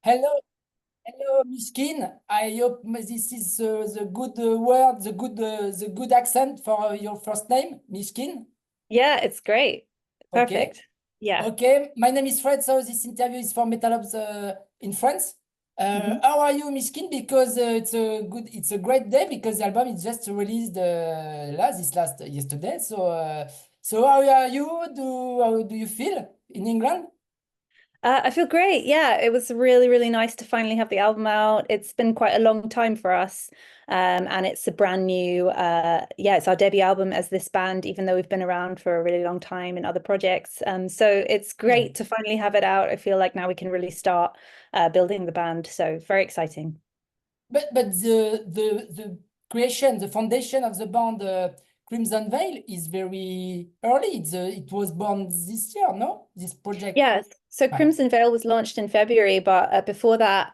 Hello, hello, Mishkin. I hope this is the good word, the good accent for your first name, Mishkin. Yeah, it's great. Okay, Perfect. Yeah. okay. My name is Fred. So this interview is for Metal Hubs in France. Mhm. How are you, Mishkin? Because it's a great day because the album is just released last yesterday. So how are you? How do you feel in England? I feel great. Yeah, it was really, really nice to finally have the album out. It's been quite a long time for us. And it's a brand new, yeah, it's our debut album as this band, even though we've been around for a really long time in other projects. So it's Yeah. great to finally have it out. I feel like now we can really start building the band. So very exciting. But the creation, the foundation of the band Crimson Veil is very early. It was born this year, no? This project. Yes. So Ah, Crimson Veil was launched in February, but before that,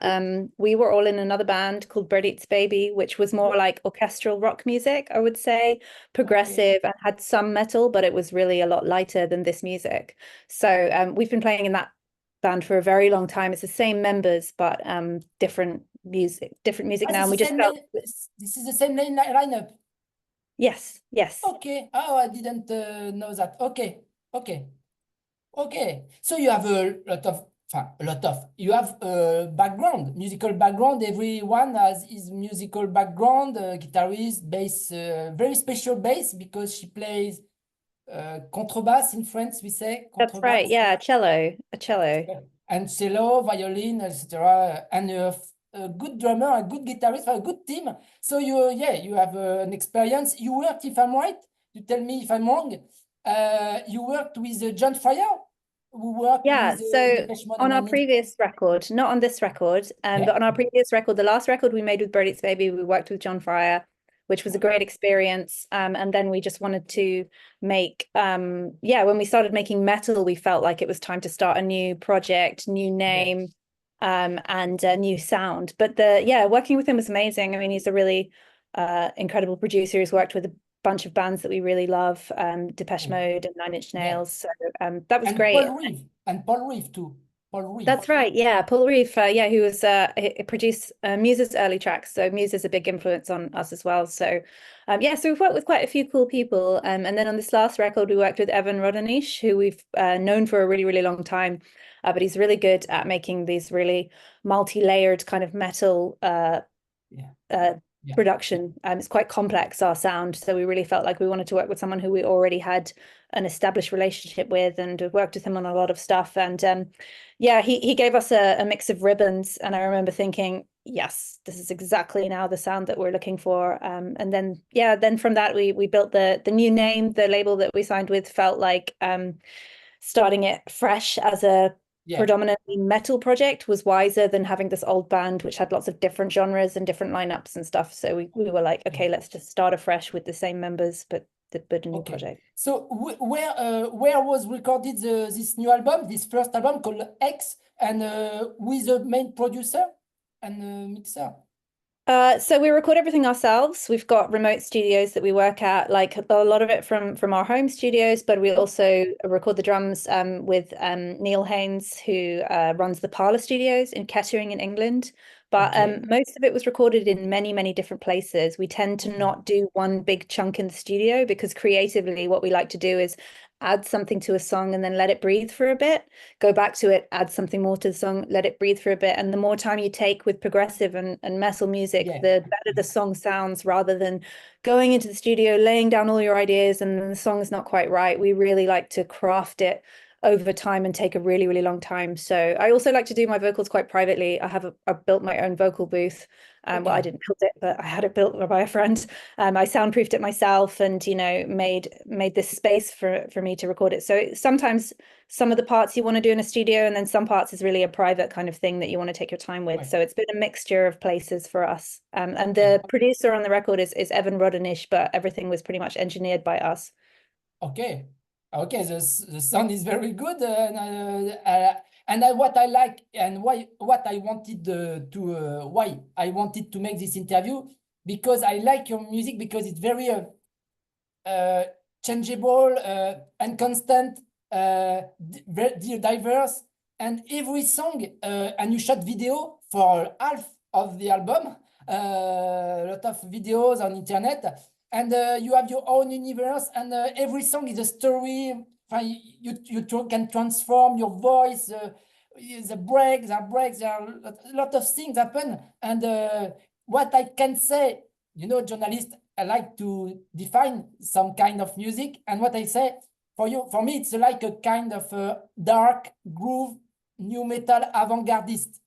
we were all in another band called Bird Eats Baby, which was more like orchestral rock music, I would say, okay. progressive and had some metal, but it was really a lot lighter than this music. So we've been playing in that band for a very long time. It's the same members, but different music Ah, now. this And we is the just same felt, this is the same lineup. yes, yes. Okay. Oh, I didn't know that. Okay. Okay. Okay. So you have a lot of, you have a background, musical background. Everyone has his musical background, guitarist, bass, very special bass because she plays contrebass in France, we say That's right. contrebass, Yeah, a cello. and cello, violin, etc. And a good drummer, a good guitarist, a good team. So yeah, you have an experience. You worked, if I'm right, you tell me if I'm wrong. You worked with John Fryer, who worked Yeah, with so Depeche Mode and on our Nine Inch. previous record, not on this record, Yeah. but on our previous record, the last record we made with Birdie's Baby, we worked with John Fryer, which was a great experience. And then we just wanted to make, yeah, when we started making metal, we felt like it was time to start a new project, new Yeah. name, and a new sound. But yeah, working with him was amazing. I mean, he's a really incredible producer. He's worked with a bunch of bands that we really love, Depeche Yeah. Mode and Nine Inch Yeah. Nails. So that was And great. Paul Reeve too. Paul Reeve. That's right. Yeah. Paul Reeve, yeah, who was he produced Muse's early tracks. So Muse is a big influence on us as well. So yeah, so we've worked with quite a few cool people. And then on this last record, we worked with Evan Rodonish, who we've known for a really, really long time. But he's really good at making these really multi-layered kind of metal Yeah. uh, Yeah. production. It's quite complex, our sound. So we really felt like we wanted to work with someone who we already had an established relationship with and worked with him on a lot of stuff. And yeah, he gave us a mix of ribbons. And I remember thinking, yes, this is exactly now the sound that we're looking for. And then, yeah, then from that, we built the new name. The label that we signed with felt like starting it fresh as a Yeah. predominantly metal project was wiser than having this old band which had lots of different genres and different lineups and stuff. So we were like, Okay. okay, let's just start afresh with the same members, but a new Okay. project. So where was recorded this new album, this first album called X, and with the main producer and mixer? So we record everything ourselves. We've got remote studios that we work at, like a lot of it from our home studios, but we Oh, also record the drums with Neil Haynes, who runs the Parlour Studios in Kettering in England. But okay. most of it was recorded in many, many different places. We tend to Okay. not do one big chunk in the studio because creatively, what we like to do is add something to a song and then let it breathe for a bit, go back to it, add something more to the song, let it breathe for a bit. And the more time you take with progressive and metal music, Yeah. the better the song sounds rather than going into the studio, laying down all your ideas and then the song is not quite right. We really like to craft it over time and take a really, really long time. So I also like to do my vocals quite privately. I've built my own vocal booth. Well, I Okay. didn't build it, but I had it built by a friend. I soundproofed it myself and, made this space for me to record it. So sometimes some of the parts you want to do in a studio, and then some parts is really a private kind of thing that you want to take your time with. Ouais. So it's been a mixture of places for us. And Okay. the producer on the record is Evan Rodonish, but everything was pretty much engineered by us. Okay. Okay. The sound is very good, and what I like and what I wanted why I wanted to make this interview because I like your music because it's very changeable and constant, very diverse. and every song, and you shot video for half of the album, a lot of videos on internet, and you have your own universe, and every song is a story. You can transform your voice. The breaks, there are a lot of things happen, and what I can say, journalists, I like to define some kind of music, and what I say for me, it's like a kind of dark groove, new metal avant-gardist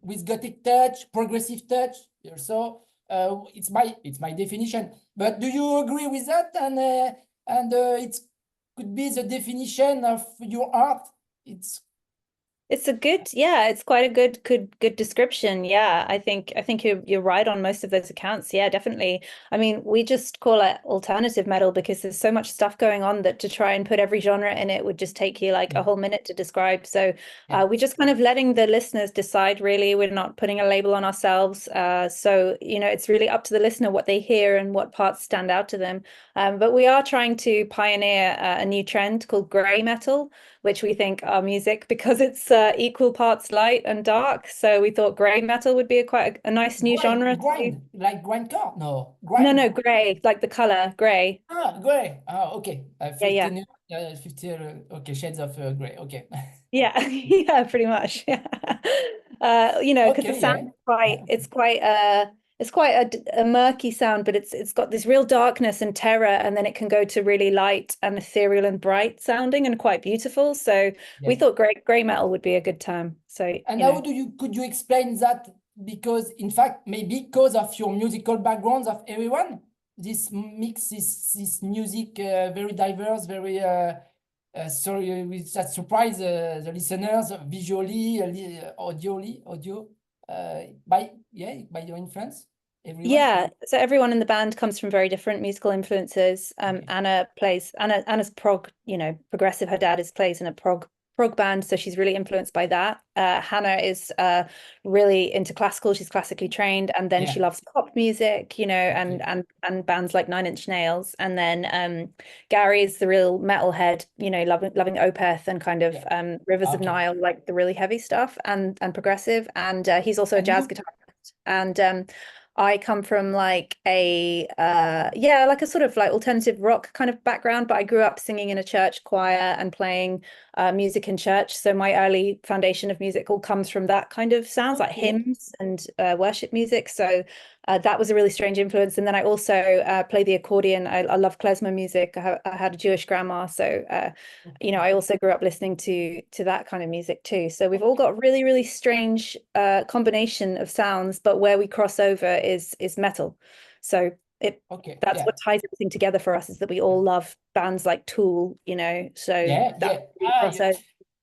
with gothic touch, progressive touch. So it's my definition. But do you agree with that? And it could be the definition of your art. It's a good, yeah, it's quite a good description. Yeah, I think you're right on most of those accounts. Yeah, definitely. I mean, we just call it alternative metal because there's so much stuff going on that to try and put every genre in it would just take you like a whole minute to describe. So we're just kind of letting the listeners decide, really. We're not putting a label on ourselves. So, it's really up to the listener what they hear and what parts stand out to them. But we are trying to pioneer a new trend called grey metal, which we think our music, because it's equal parts light and dark. So we thought grey metal would be quite a nice new genre. Like grindcore? No, No, grey, like the color grey. Grey. Okay. 15, Yeah. 50, okay, shades of grey. Okay. Yeah, yeah, pretty much. Yeah. Because the sound is it's quite a murky sound, but it's got this real darkness and terror, and then it can go to really light and ethereal and bright sounding and quite beautiful. So we thought grey metal would be a good term. So and how could you explain that? Because in fact, maybe because of your musical backgrounds of everyone, this mix this music very diverse, very sorry, that surprise the listeners visually, audio, by your influence, everyone. Yeah, so everyone in the band comes from very different musical influences. Anna's progressive. Her dad plays in a prog band, so she's really influenced by that. Hana is really into classical. She's classically trained, and then she loves pop music, and bands like Nine Inch Nails. And then Garry is the real metalhead, loving Opeth and kind of Rivers of Nile, like the really heavy stuff and progressive. And he's also a jazz guitarist. And I come from like a sort of like alternative rock kind of background, but I grew up singing in a church choir and playing music in church. So my early foundation of music all comes from that kind of sounds, like hymns and worship music. So that was a really strange influence. And then I also play the accordion. I love klezmer music. I had a Jewish grandma, so I also grew up listening to that kind of music too. So we've all got really, really strange combination of sounds, but where we cross over is metal. So that's what ties everything together for us, is that we all love bands like Tool, so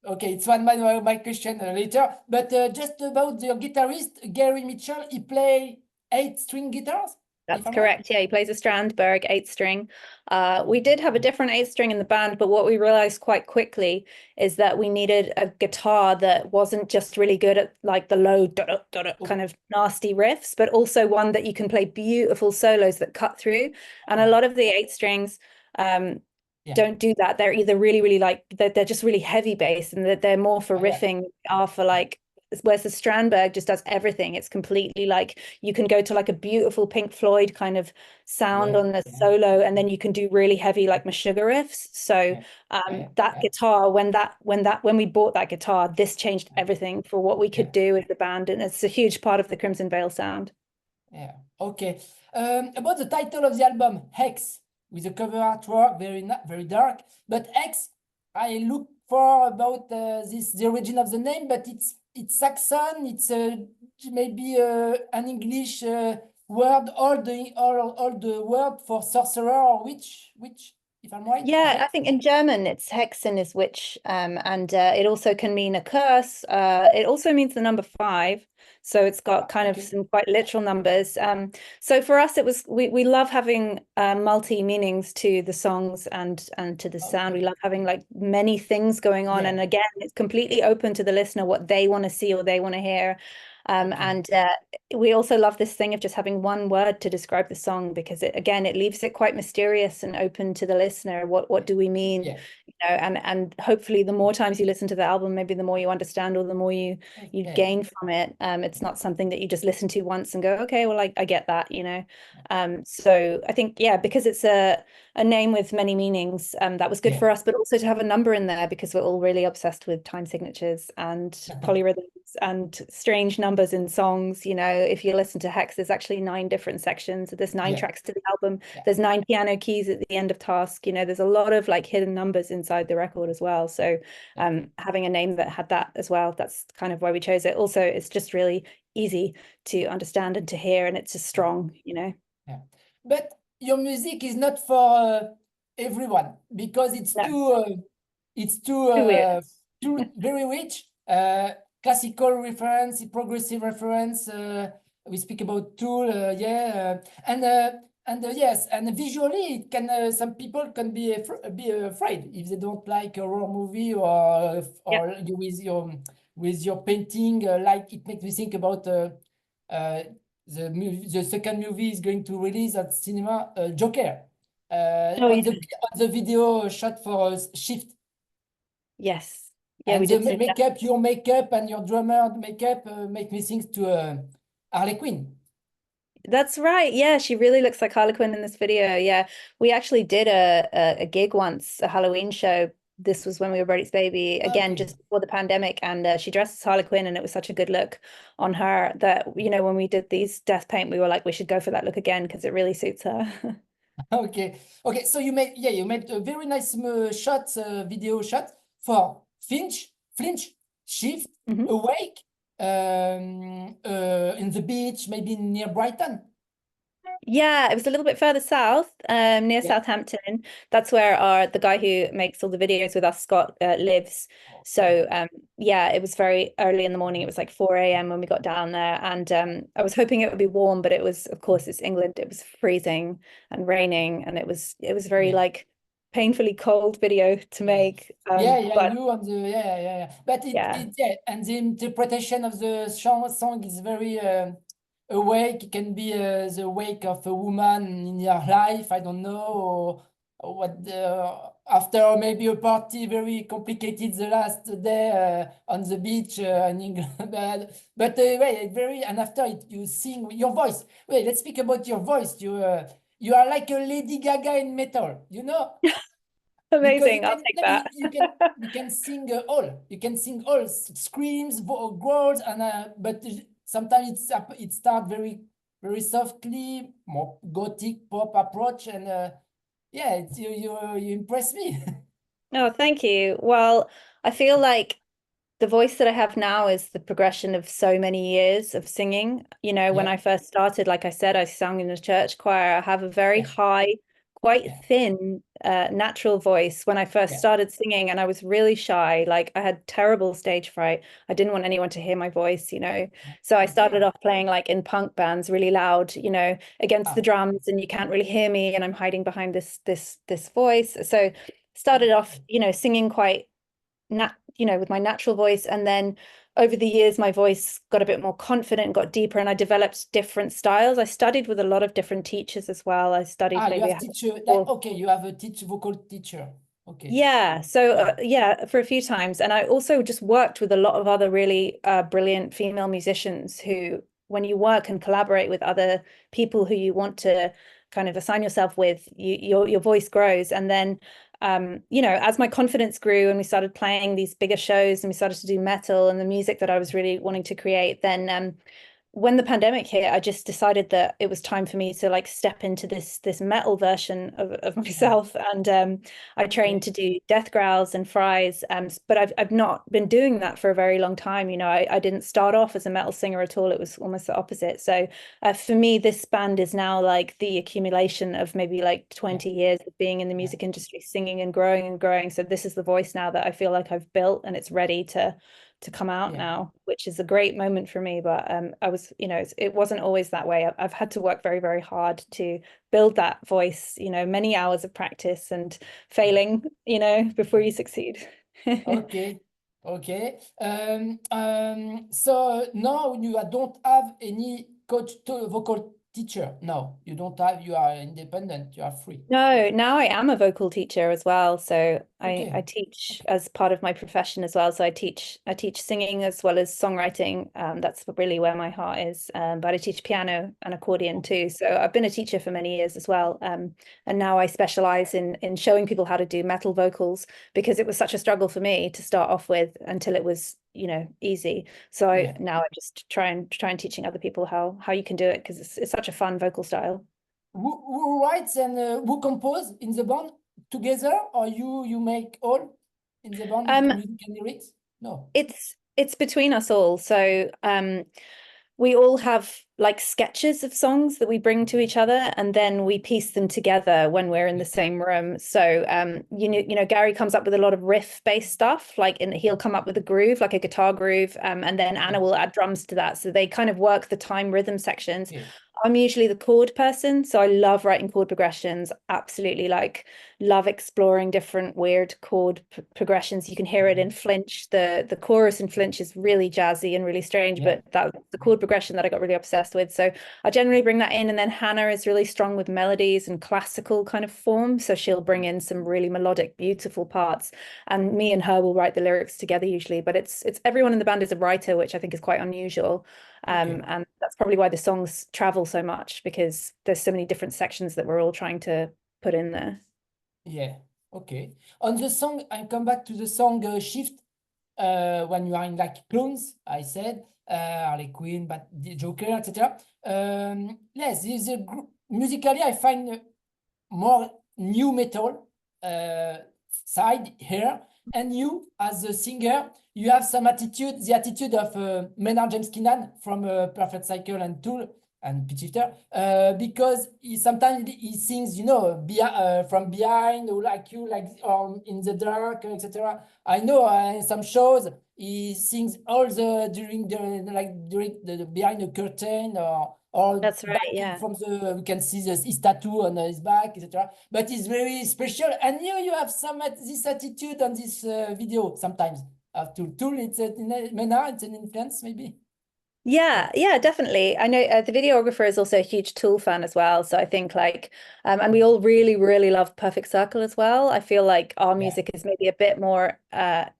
okay, it's one of my question later, but just about the guitarist Garry Mitchell, he play 8-string guitars. That's correct. Yeah, he plays a Strandberg 8-string. We did have a different 8-string in the band, but what we realized quite quickly is that we needed a guitar that wasn't just really good at like the low kind of nasty riffs, but also one that you can play beautiful solos that cut through. And a lot of the 8-strings don't do that. They're either really, really like they're just really heavy bass, and they're more for riffing, are for like. Whereas the Strandberg just does everything. It's completely like you can go to like a beautiful Pink Floyd kind of sound on the solo, and then you can do really heavy like Meshuggah riffs. So that guitar, when we bought that guitar, this changed everything for what we could do with the band, and it's a huge part of the Crimson Veil sound. Yeah. Okay. About the title of the album, Hex, with the cover artwork very dark, but Hex, I look for about the origin of the name, but it's Saxon. It's maybe an English word, all the word for sorcerer or witch, if I'm right. Yeah, I think in German it's Hexen is witch, and it also can mean a curse. It also means the number 5. So it's got kind of some quite literal numbers. So for us, it was we love having multi meanings to the songs and to the sound. We love having like many things going on. And again, it's completely open to the listener what they want to see or they want to hear. And we also love this thing of just having one word to describe the song, because it leaves it quite mysterious and open to the listener. What do we mean? Yeah. And hopefully the more times you listen to the album, maybe the more you understand, or the more you gain from it. It's not something that you just listen to once and go, okay, well, I get that, So I think, because it's a name with many meanings, that was good for us, but also to have a number in there, because we're all really obsessed with time signatures and polyrhythms and strange numbers in songs. If you listen to Hex, there's actually 9 different sections. There's 9 tracks to the album. There's 9 piano keys at the end of Task. There's a lot of like hidden numbers inside the record as well. So having a name that had that as well, that's kind of why we chose it. Also, it's just really easy to understand and to hear, and it's just strong. Yeah. But your music is not for everyone, because it's too weird. too very rich. Classical reference, progressive reference. We speak about Tool, and yes, and visually it can. Some people can be afraid if they don't like a horror movie, or with your painting. Like, it makes me think about the second movie is going to release at cinema, Joker. On the video shot for Shift. Yes. And we the did makeup, your makeup and your drummer makeup make me think to Harley Quinn. That's right. Yeah, she really looks like Harley Quinn in this video. Yeah, we actually did a gig once, a Halloween show. This was when we were Brody's Baby, again, just before the pandemic, and she dressed as Harley Quinn, and it was such a good look on her that, when we did these death paint, we were like, we should go for that look again, because it really suits her. Okay. So you made a very nice video shot for Flinch, Shift, Awake, in the beach, maybe near Brighton. Yeah, it was a little bit further south, near Southampton. That's where the guy who makes all the videos with us, Scott, lives. So it was very early in the morning. It was like 4 a.m. when we got down there, and I was hoping it would be warm, but it was, of course, it's England. It was freezing and raining, and it was very like painfully cold video to make. But and the interpretation of the song is very awake. It can be the wake of a woman in your life, I don't know, or what, after maybe a party very complicated the last day on the beach in England. But very, and after it you sing your voice. Let's speak about your voice. You are like a Lady Gaga in metal, Amazing. I'll take that. You can sing all. You can sing all screams, growls, and but sometimes it starts very, very softly, more gothic pop approach, and you impress me. Oh, thank you. Well, I feel like the voice that I have now is the progression of so many years of singing. When I first started, like I said, I sang in a church choir. I have a very high, quite thin, natural voice when I first started singing, and I was really shy. Like, I had terrible stage fright. I didn't want anyone to hear my voice, So I started off playing like in punk bands, really loud, against the drums, and you can't really hear me, and I'm hiding behind this voice. So started off, singing quite with my natural voice, and then over the years my voice got a bit more confident, got deeper, and I developed different styles. I studied with a lot of different teachers as well. I studied maybe you have a vocal teacher. For a few times, and I also just worked with a lot of other really brilliant female musicians who, when you work and collaborate with other people who you want to kind of assign yourself with, your voice grows. And then as my confidence grew and we started playing these bigger shows and we started to do metal and the music that I was really wanting to create, then when the pandemic hit, I just decided that it was time for me to like step into this metal version of myself, and I trained to do death growls and fries, but I've not been doing that for a very long time. I didn't start off as a metal singer at all. It was almost the opposite. So for me, this band is now like the accumulation of maybe like 20 years of being in the music industry, singing and growing. So this is the voice now that I feel like I've built, and it's ready to come out now, which is a great moment for me. But I was, it wasn't always that way. I've had to work very, very hard to build that voice, many hours of practice and failing, before you succeed. Okay. Okay. So now you don't have any vocal teacher. No, you don't have. You are independent. You are free. No, now I am a vocal teacher as well. So I Okay. teach Okay. as part of my profession as well. So I teach singing as well as songwriting. That's really where my heart is. But I teach piano and accordion Okay. too. So I've been a teacher for many years as well. And now I specialize in showing people how to do metal vocals because it was such a struggle for me to start off with until it was, you know, easy. So Yeah. now I just try and teaching other people how you can do it because it's such a fun vocal style. Who writes and who compose in the band together, or you make all in the band Um, music and lyrics? No. it's between us all. So we all have like sketches of songs that we bring to each other, and then we piece them together when we're in the same room. So you know, Garry comes up with a lot of riff-based stuff, like he'll come up with a groove, like a guitar groove, and then Anna will add drums to that. So they kind of work the time rhythm sections. Okay. I'm usually the chord person, so I love writing chord progressions. Absolutely, like love exploring different weird chord progressions. You can hear it in Flinch. The chorus in Flinch is really jazzy and really strange, Yeah. but that's the chord progression that I got really obsessed with. So I generally bring that in, and then Hannah is really strong with melodies and classical kind of form, so she'll bring in some really melodic, beautiful parts, and me and her will write the lyrics together usually. But it's everyone in the band is a writer, which I think is quite unusual. Okay. And that's probably why the songs travel so much because there's so many different sections that we're all trying to put in there. Yeah. Okay. On the song, I come back to the song Shift. When you are in like clones, I said, Harley Quinn, but the Joker, etc. Yes, this musically I find more new metal side here, and you as a singer, you have some attitude, the attitude of Maynard James Keenan from Perfect Cycle and Tool and Pitch Shifter, because sometimes he sings, you know, from behind, or like you, like in the dark, etc. I know some shows he sings all the during the behind the curtain, or That's right, back yeah. from the, we can see his tattoo on his back, etc. But it's very special, and you have some this attitude on this video sometimes. Tool, it's it's an influence maybe. Yeah, yeah, definitely. I know the videographer is also a huge Tool fan as well. So I think like, and we all really, really love Perfect Circle as well. I feel like our Yeah. music is maybe a bit more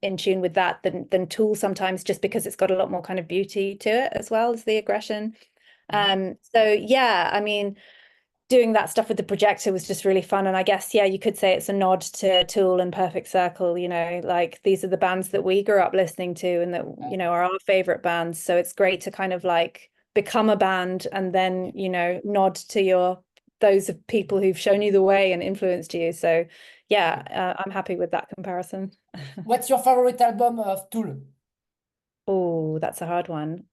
in tune with that than Tool sometimes, just because it's got a lot more kind of beauty to it as well as the aggression. Mhm. So yeah, I mean, doing that stuff with the projector was just really fun. And I guess, yeah, you could say it's a nod to Tool and Perfect Circle, you know, like these are the bands that we grew up listening to and that, you know, are our favorite bands. So it's great to kind of like become a band and then, you know, nod to those of people who've shown you the way and influenced you. So yeah, I'm happy with that comparison. What's your favorite album of Tool? Oh, that's a hard one.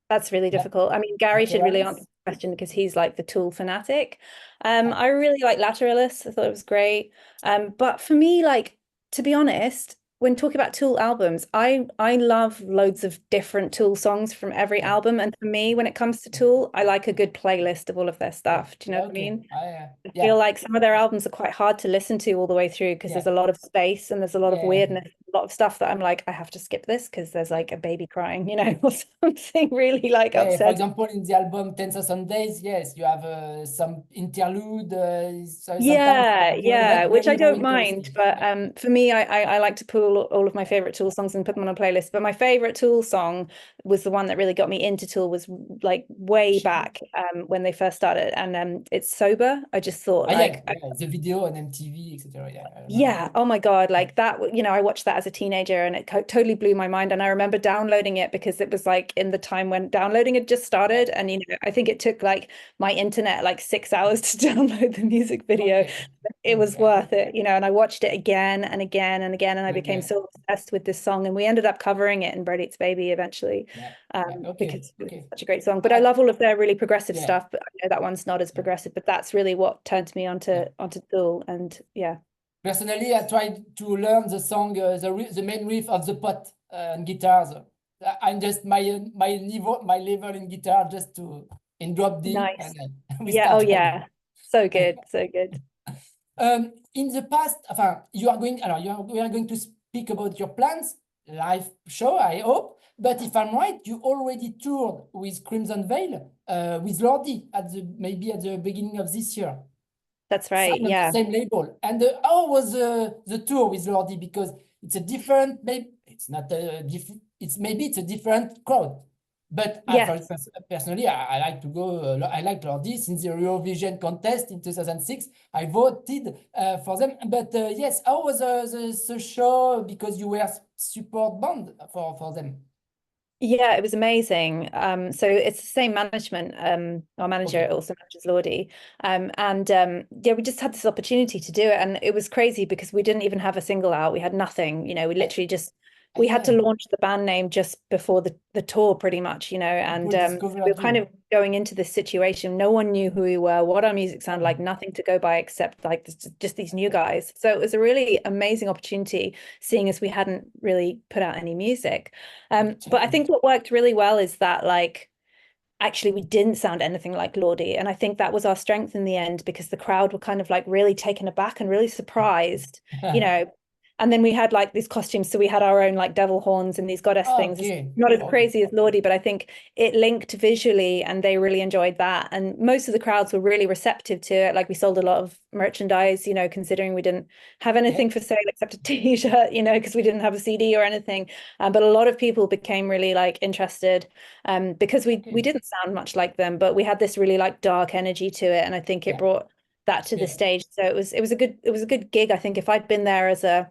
That's really Yeah, difficult. I mean, Garry should really answer Naturalis. the question because he's like the Tool fanatic. I really like Lateralis. I thought it was great. But for me, like, to be honest, when talking about Tool albums, I love loads of different Tool songs from every Yeah. album. And for me, when it comes to Tool, I like a good playlist of all of their Okay. stuff. Do you know what I Okay. mean? I Yeah. feel like some of their albums are quite hard to listen to all the way through because Yeah. there's a lot of space and there's a lot of Yeah. weirdness, a lot of stuff that I'm like, I have to skip this because there's like a baby crying, you know, or something really like Yeah. For upset. example, in the album 10,000 Days, yes, you have some interlude. So sometimes Yeah, not yeah, which I very, very don't mind, interesting. but Yeah. for me, I like to pull all of my favorite Tool songs and put them on a playlist. But my favorite Tool song was the one that really got me into Tool was like way back when they first started, and it's Sober. I just thought Yeah, like yeah, the video on MTV, etc. Yeah, I remember. yeah, oh my God, like that, you know, I watched that as a teenager and it totally blew my mind. And I remember downloading it because it was like in the time when downloading had just Yeah. started. And, you know, I think it took like my internet like 6 hours to download the music video. Okay. It was Yeah. worth it, you know, and I watched it again and again and again. And I became Okay. so obsessed with this song. And we ended up covering it in Brody It's Baby eventually Yeah. Yeah. Okay. because it's Okay. such a great song. But I love all of their really progressive Yeah. stuff. But I know that one's not as Yeah. progressive, but that's really what turned me Yeah. onto Tool. And yeah. Personally, I tried to learn the song, the main riff of the pot on guitars. I'm just my level in guitar just to in drop D, Nice. and then we Yeah. Oh, start playing. yeah. So good. So good. In the past, enfin, you are going. Alors, we are going to speak about your plans. live show, I hope. But if I'm right, you already toured with Crimson Veil, with Lordi maybe at the beginning of this year. That's right. Signed on Yeah. the same label. And how was the tour with Lordi? Because it's a different, maybe it's not a different, maybe it's a different crowd. But Yeah. for instance, personally, I like to go, I like Lordi since the Eurovision contest in 2006. I voted for them. But yes, how was the show? Because you were support band for them. Yeah, it was amazing. So it's the same management. Our manager Okay. also manages Lordi. Yeah, we just had this opportunity to do it. And it was crazy because we didn't even have a single out. We had nothing, we literally just we had to Yeah. launch the band name just before the tour pretty much, and People discovered we were kind you. of going into this situation. No one knew who we were, what our music sounded like, nothing to go by except like just these new guys. So it was a really amazing opportunity, seeing as we hadn't really put out any music. But I think what worked really well is that actually we didn't sound anything like Lordi, and I think that was our strength in the end, because the crowd were kind of like really taken aback and really surprised, and then we had like these costumes, so we had our own like devil horns and these goddess things. It's Okay. not as crazy as Lordi, but I think it linked visually and they really enjoyed that, and most of the crowds were really receptive to it. Like we sold a lot of merchandise, considering we didn't have anything for sale except a t-shirt, because we didn't have a CD or anything, but a lot of people became really like interested, because we didn't sound much like them, but we had this really like dark energy to it, and I think it brought that to the stage. So it was a good gig. I think if I'd been there as a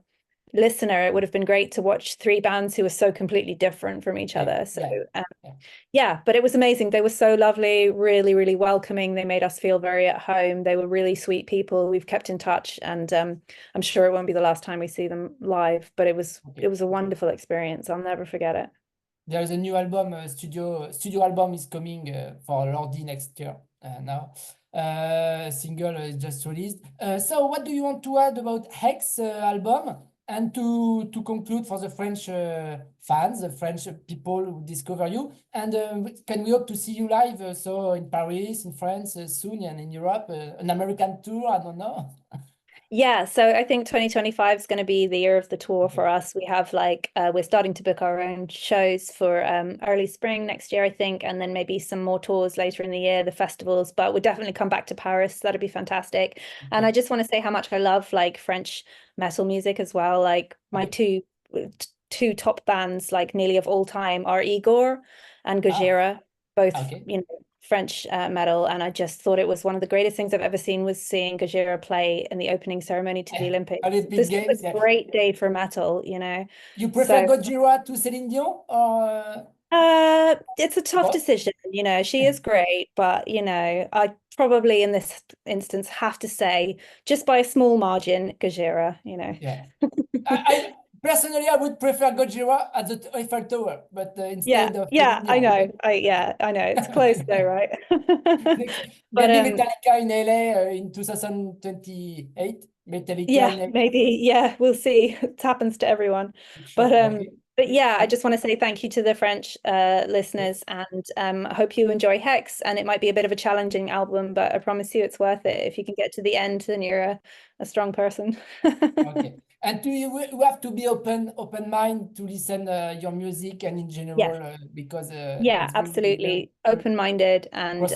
listener, it would have been great to watch three bands who were so completely different from each other. So yeah, but it was amazing. They were so lovely, really, really welcoming. They made us feel very at home. They were really sweet people. We've kept in touch, and I'm sure it won't be the last time we see them live, but it was a wonderful experience. I'll never forget it. There is a new album, studio album is coming for Lordi next year now. Single is just released. So what do you want to add about Hex album? And to conclude for the French fans, the French people who discover you, and can we hope to see you live? So in Paris, in France soon, and in Europe, an American tour? I don't know. Yeah, so I think 2025 is going to be the year of the tour for us. We have we're starting to book our own shows for early spring next year, I think, and then maybe some more tours later in the year, the festivals, but we'll definitely come back to Paris. That'd be fantastic. And I just want to say how much I love French metal music as well. Like my two top bands, like nearly of all time, are Igor and Gojira, both French metal, and I just thought it was one of the greatest things I've ever seen, was seeing Gojira play in the opening ceremony to the Olympics. This was a great day for metal, You prefer Gojira to Celine Dion, or? It's a tough decision, she is great, but I probably in this instance have to say, just by a small margin, Gojira, Yeah. I personally, I would prefer Gojira at the Eiffel Tower, but instead of I know. I know. It's close though, right? But maybe Metallica in LA in 2028. Metallica maybe. We'll see. It happens to everyone. But yeah, I just want to say thank you to the French listeners, and I hope you enjoy Hex. And it might be a bit of a challenging album, but I promise you it's worth it. If you can get to the end, then you're a strong person. Okay. And you have to be open mind to listen your music and in general, because it's absolutely open-minded, and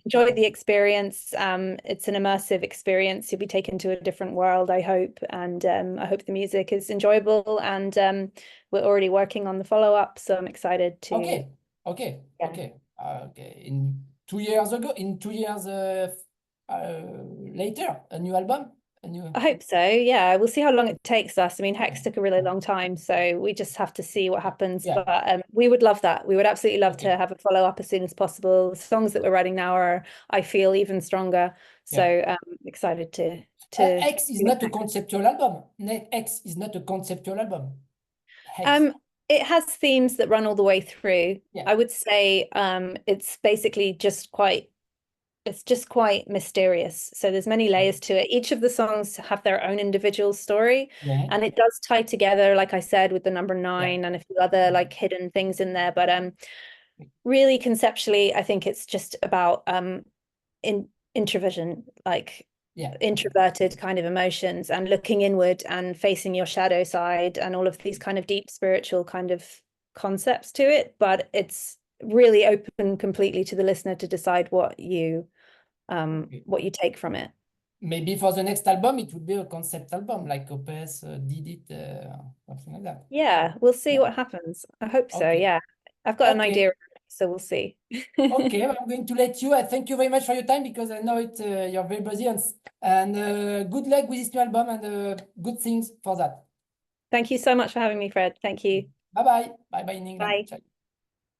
enjoy the experience. It's an immersive experience. You'll be taken to a different world, I hope, and I hope the music is enjoyable, and we're already working on the follow-up, so I'm excited to okay. In 2 years later, a new album. I hope so. Yeah, we'll see how long it takes us. I mean, Hex took a really long time, so we just have to see what happens. But we would love that. We would absolutely love to have a follow-up as soon as possible. The songs that we're writing now are, I feel, even stronger. So excited to. Hex is not a conceptual album. Hex is not a conceptual album. Hex. It has themes that run all the way through. I would say it's basically just quite mysterious. So there's many layers to it. Each of the songs have their own individual story, and it does tie together, like I said, with the number 9 and a few other hidden things in there. But really conceptually, I think it's just about introversion, introverted kind of emotions, and looking inward and facing your shadow side, and all of these kind of deep spiritual kind of concepts to it. But it's really open completely to the listener to decide what you take from it. Maybe for the next album, it would be a concept album, like Opus did it, something like that. Yeah, we'll see what happens. I hope so. Okay. Yeah, I've got an Okay. idea, so we'll see. Okay, I'm going to let you. I thank you very much for your time, because I know you're very busy, and good luck with this new album, and good things for that. Thank you so much for having me, Fred. Thank you. Bye bye. Bye bye in England. Bye. Ciao.